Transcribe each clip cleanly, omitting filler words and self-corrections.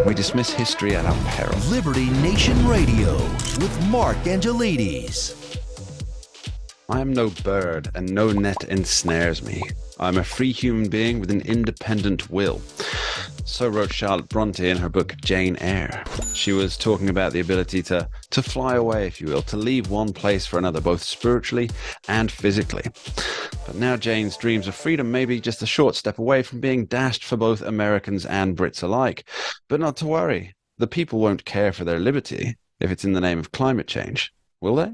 We dismiss history at our peril. Liberty Nation Radio with Mark Angelides. I am no bird, and no net ensnares me. I am a free human being with an independent will. So wrote Charlotte Bronte in her book Jane Eyre. She was talking about the ability to fly away, if you will, to leave one place for another, both spiritually and physically. But now Jane's dreams of freedom may be just a short step away from being dashed for both Americans and Brits alike. But not to worry, the people won't care for their liberty if it's in the name of climate change, will they?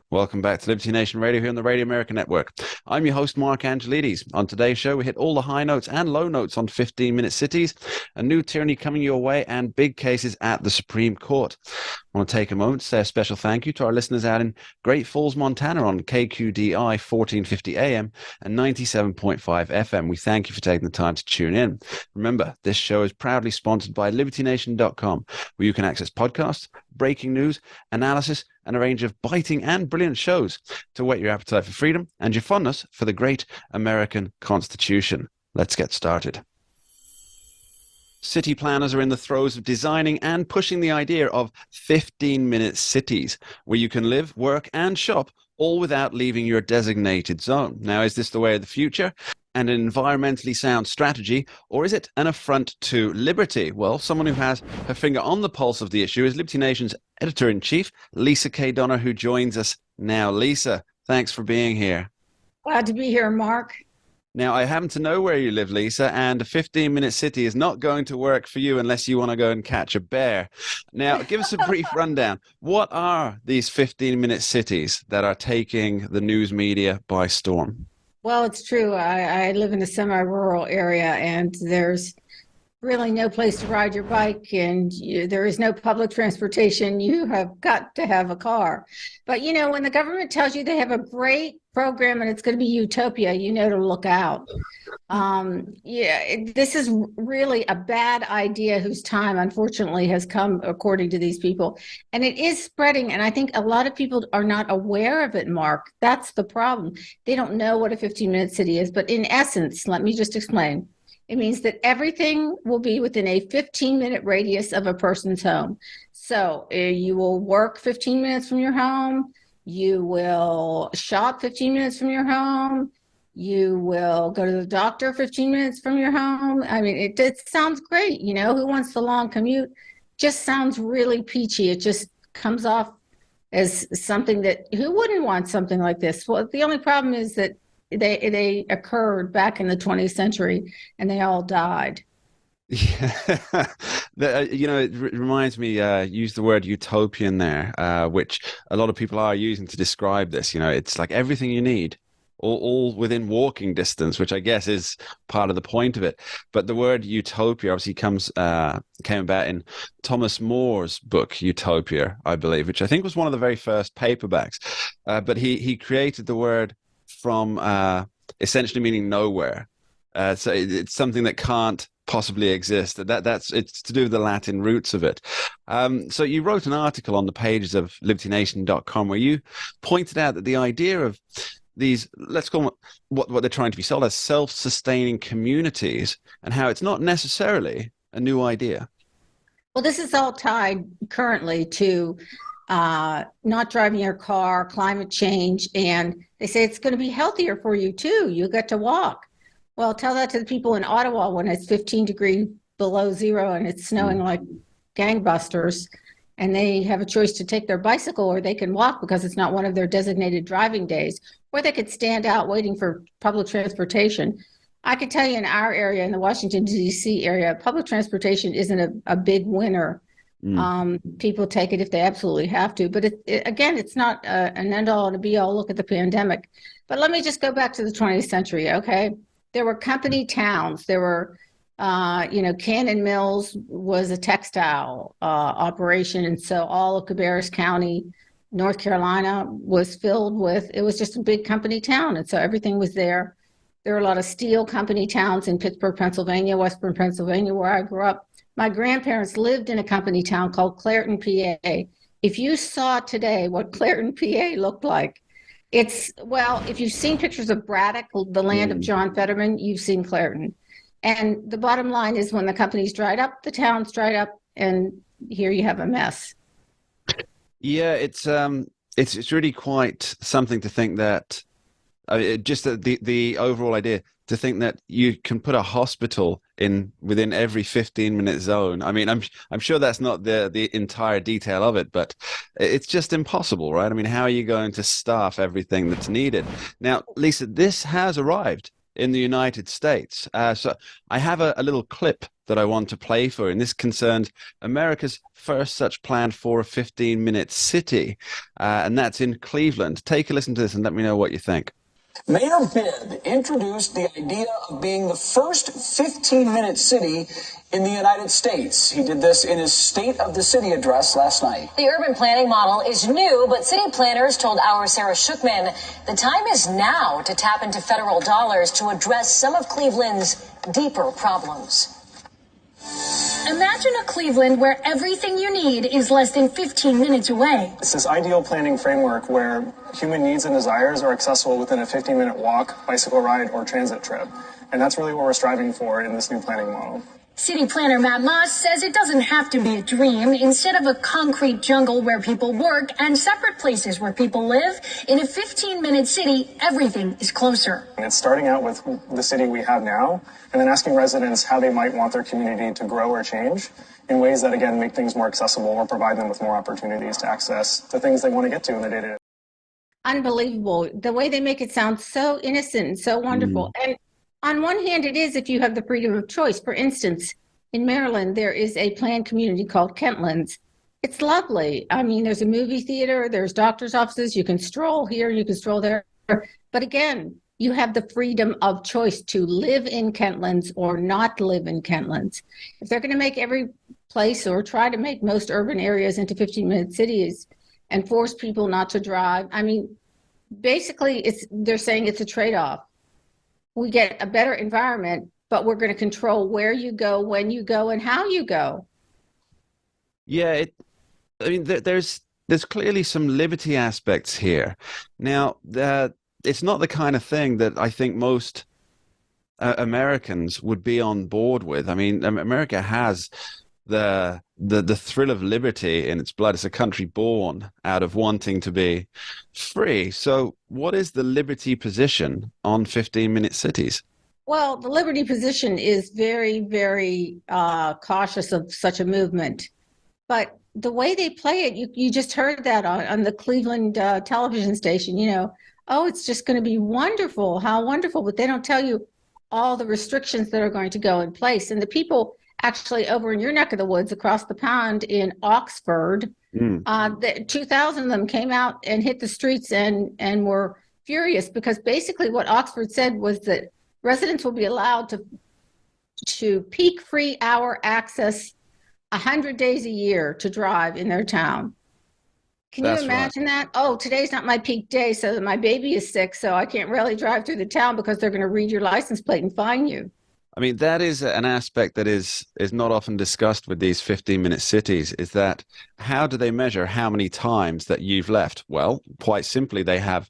Welcome back to Liberty Nation Radio here on the Radio America Network. I'm your host, Mark Angelides. On today's show, we hit all the high notes and low notes on 15-minute cities, a new tyranny coming your way, and big cases at the Supreme Court. I want to take a moment to say a special thank you to our listeners out in Great Falls, Montana on KQDI 1450 AM and 97.5 FM. We thank you for taking the time to tune in. Remember, this show is proudly sponsored by LibertyNation.com, where you can access podcasts, breaking news, analysis, and a range of biting and brilliant shows to whet your appetite for freedom and your fondness for the great American Constitution. Let's get started. City planners are in the throes of designing and pushing the idea of 15-minute cities, where you can live, work, and shop all without leaving your designated zone. Now, is this the way of the future and an environmentally sound strategy, or is it an affront to liberty? Well, someone who has her finger on the pulse of the issue is Liberty Nation's editor-in-chief, Lisa K. Donner, who joins us now. Lisa, thanks for being here. Glad to be here, Mark. Now, I happen to know where you live, Lisa, and a 15-minute city is not going to work for you unless you want to go and catch a bear. Now, give us a brief rundown. What are these 15-minute cities that are taking the news media by storm? Well, it's true. I live in a semi-rural area, and there's really no place to ride your bike, and there is no public transportation. You have got to have a car. But, you know, when the government tells you they have a great program and it's going to be utopia, you know to look out. This is really a bad idea whose time, unfortunately, has come, according to these people. And it is spreading, and I think a lot of people are not aware of it, Mark. That's the problem. They don't know what a 15-minute city is. But in essence, let me just explain. It means that everything will be within a 15-minute radius of a person's home. So you will work 15 minutes from your home. You will shop 15 minutes from your home. You will go to the doctor 15 minutes from your home. I mean, it sounds great. You know, who wants the long commute? Just sounds really peachy. It just comes off as something that, who wouldn't want something like this? Well, the only problem is that they occurred back in the 20th century and they all died. Yeah, it reminds me, use the word utopian there, which a lot of people are using to describe this. You know, it's like everything you need, all within walking distance, which I guess is part of the point of it. But the word utopia obviously came about in Thomas More's book, Utopia, I believe, which I think was one of the very first paperbacks. But he created the word from essentially meaning nowhere. So it's something that can't possibly exist. It's to do with the Latin roots of it. So you wrote an article on the pages of LibertyNation.com where you pointed out that the idea of these, let's call them what they're trying to be sold as, self-sustaining communities, and how it's not necessarily a new idea. Well, this is all tied currently to not driving your car, climate change, and they say it's going to be healthier for you too. You get to walk. Well, tell that to the people in Ottawa when it's 15 degrees below zero and it's snowing like gangbusters, and they have a choice to take their bicycle or they can walk because it's not one of their designated driving days, or they could stand out waiting for public transportation. I can tell you in our area, in the Washington, D.C. area, public transportation isn't a big winner. People take it if they absolutely have to. But again, it's not an end-all and a be-all look at the pandemic. But let me just go back to the 20th century, okay? There were company towns. There were, Cannon Mills was a textile operation. And so all of Cabarrus County, North Carolina, was filled with, it was just a big company town. And so everything was there. There were a lot of steel company towns in Pittsburgh, Pennsylvania, Western Pennsylvania, where I grew up. My grandparents lived in a company town called Clairton, PA. If you saw today what Clairton, PA looked like, if you've seen pictures of Braddock, the land of John Fetterman, you've seen Clairton. And the bottom line is when the company's dried up, the town's dried up, and here you have a mess. Yeah, it's really quite something to think that just the overall idea to think that you can put a hospital in within every 15-minute zone. I mean, I'm sure that's not the entire detail of it, but it's just impossible, right? I mean, how are you going to staff everything that's needed? Now, Lisa, this has arrived in the United States. So I have a little clip that I want to play for you, and this concerns America's first such plan for a 15-minute city, and that's in Cleveland. Take a listen to this and let me know what you think. Mayor Bibb introduced the idea of being the first 15-minute city in the United States. He did this in his State of the City address last night. The urban planning model is new, but city planners told our Sarah Shookman the time is now to tap into federal dollars to address some of Cleveland's deeper problems. Imagine a Cleveland where everything you need is less than 15 minutes away. It's this ideal planning framework where human needs and desires are accessible within a 15-minute walk, bicycle ride, or transit trip. And that's really what we're striving for in this new planning model. City planner Matt Moss says it doesn't have to be a dream. Instead of a concrete jungle where people work and separate places where people live, in a 15-minute city, everything is closer. And it's starting out with the city we have now, and then asking residents how they might want their community to grow or change in ways that, again, make things more accessible or provide them with more opportunities to access the things they want to get to in their day-to-day. Unbelievable. The way they make it sound so innocent and so wonderful. And on one hand, it is if you have the freedom of choice. For instance, in Maryland, there is a planned community called Kentlands. It's lovely. I mean, there's a movie theater, there's doctor's offices. You can stroll here, you can stroll there. But again, you have the freedom of choice to live in Kentlands or not live in Kentlands. If they're going to make every place or try to make most urban areas into 15-minute cities and force people not to drive, I mean, basically, they're saying it's a trade-off. We get a better environment, but we're going to control where you go, when you go, and how you go. Yeah, I mean, there's clearly some liberty aspects here. Now, it's not the kind of thing that I think most Americans would be on board with. I mean, America has the thrill of liberty in its blood. It's a country born out of wanting to be free. So what is the liberty position on 15-minute cities? Well, the liberty position is very, very cautious of such a movement. But the way they play it, you just heard that on the Cleveland television station, oh, it's just going to be wonderful. How wonderful. But they don't tell you all the restrictions that are going to go in place. And the people actually over in your neck of the woods across the pond in Oxford, 2,000 of them came out and hit the streets and were furious because basically what Oxford said was that residents will be allowed to peak free hour access 100 days a year to drive in their town. Can you imagine that? Oh, today's not my peak day, so my baby is sick, so I can't really drive through the town because they're going to read your license plate and fine you. I mean, that is an aspect that is not often discussed with these 15-minute cities, is that how do they measure how many times that you've left? Well, quite simply, they have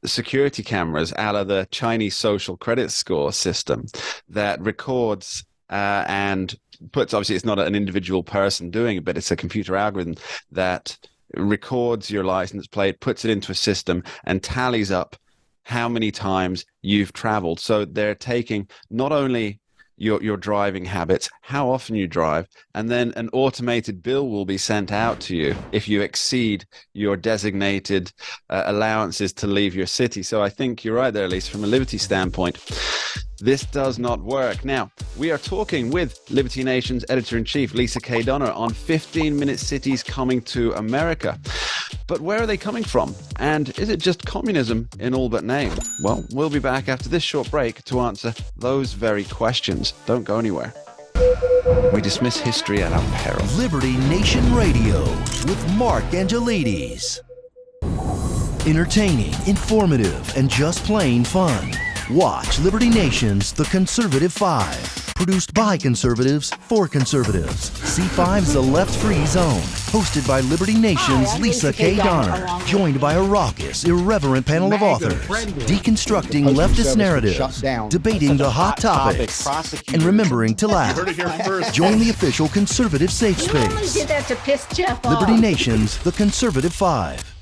security cameras a la the Chinese social credit score system that records and puts, obviously it's not an individual person doing it, but it's a computer algorithm that records your license plate, puts it into a system and tallies up how many times you've traveled. So they're taking not only your driving habits, how often you drive, and then an automated bill will be sent out to you if you exceed your designated allowances to leave your city. So I think you're right there, at least from a liberty standpoint. This does not work. Now, we are talking with Liberty Nation's editor-in-chief, Lisa K. Donner, on 15-minute cities coming to America. But where are they coming from? And is it just communism in all but name? Well, we'll be back after this short break to answer those very questions. Don't go anywhere. We dismiss history at our peril. Liberty Nation Radio with Mark Angelides. Entertaining, informative, and just plain fun. Watch Liberty Nation's The Conservative 5, produced by conservatives for conservatives. C5's The Left Free Zone, hosted by Liberty Nation's I'm Lisa Lisa K. K. Donner, Donner, joined by a raucous, irreverent panel of authors, deconstructing leftist narratives, debating the hot topics, and remembering to laugh. Join the official conservative safe You only space. did that to piss Jeff off. Liberty Nation's The Conservative 5.